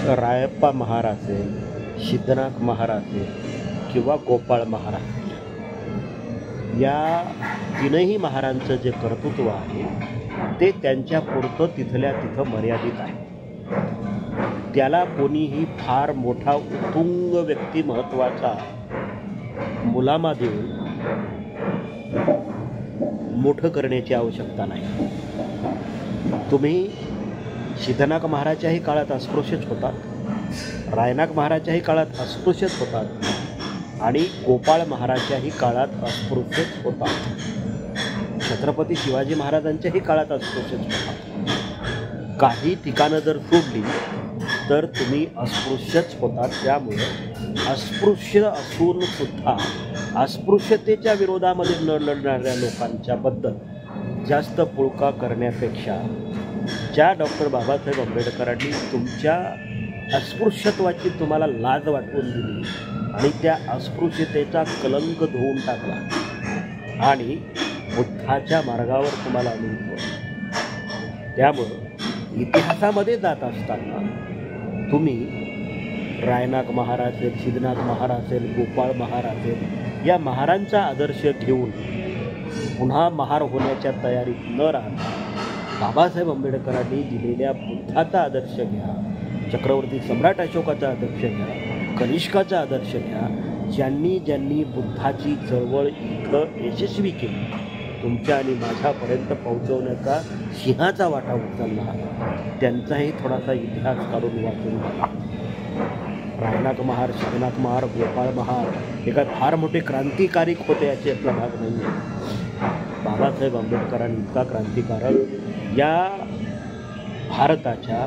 रायप्पा महार असेल, सिद्धनाथ महार असेल किंवा गोपाळ महार असेल, या तीनही महारांचं जे कर्तृत्व आहे ते त्यांच्या पुरतं तिथल्या तिथं मर्यादित आहे. त्याला कोणीही फार मोठा उत्तुंग व्यक्तिमत्वाचा मुलामा देऊन मोठं करण्याची आवश्यकता नाही. तुम्ही सिद्धनाथ महाराजाच्याही काळात अस्पृश्यच होतात, रायनाथ महाराजाच्याही काळात अस्पृश्यच होतात आणि गोपाळ महाराजाच्याही काळात अस्पृश्यच होतात. छत्रपती शिवाजी महाराजांच्याही काळात अस्पृश्यच होतात. काही ठिकाणं जर सोडली तर तुम्ही अस्पृश्यच होतात. त्यामुळे अस्पृश्य असून सुद्धा अस्पृश्यतेच्या विरोधामध्ये न लढणाऱ्या लोकांच्या बद्दल जास्त पुळका करण्यापेक्षा ज्या डॉक्टर बाबासाहेब आंबेडकरांनी तुमच्या अस्पृश्यत्वाची तुम्हाला लाज वाटवून दिली आणि त्या अस्पृश्यतेचा कलंक धुवून टाकला आणि बुद्धाच्या मार्गावर तुम्हाला आणून, त्यामुळं इतिहासामध्ये जात असताना तुम्ही रायनाथ महार असेल, सिद्धनाथ महार असेल, गोपाळ महार असेल, या महारांचा आदर्श घेऊन पुन्हा महार होण्याच्या तयारीत न राहता बाबासाहेब आंबेडकरांनी दिलेल्या बुद्धाचा आदर्श घ्या, चक्रवर्ती सम्राट अशोकाचा आदर्श घ्या, कनिष्काचा आदर्श घ्या. ज्यांनी ज्यांनी बुद्धाची चळवळ इथं यशस्वी केली, तुमच्या आणि माझ्यापर्यंत पोहोचवण्याचा सिंहाचा वाटा उचलला, त्यांचाही थोडासा इतिहास काढून वाचून बघा. रायनाथ महार, सिद्धनाथ महार, गोपाळ महार हे काय फार मोठे क्रांतिकारी होते याची आपला भाग नाही आहे. बाबासाहेब आंबेडकरांनी इतका क्रांतिकारक या भारताच्या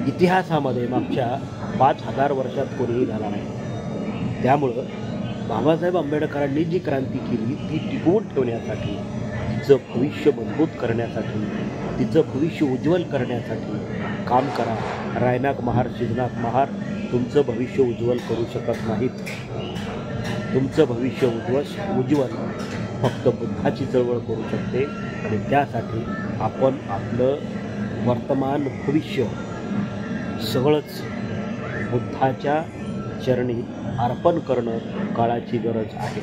इतिहासामध्ये मागच्या 5000 वर्षात कोणीही झाला नाही. त्यामुळं बाबासाहेब आंबेडकरांनी जी क्रांती केली ती टिकवून ठेवण्यासाठी, तिचं भविष्य मजबूत करण्यासाठी, तिचं भविष्य उज्ज्वल करण्यासाठी काम करा. रायनाथ महार, सिद्धनाथ महार तुमचं भविष्य उज्ज्वल करू शकत नाहीत. तुमचं भविष्य उज्ज्वल फक्त बुद्धाची चळवळ करू शकते आणि त्यासाठी आपण आपलं वर्तमान भविष्य सगळंच बुद्धाच्या चरणी अर्पण करणं काळाची गरज आहे.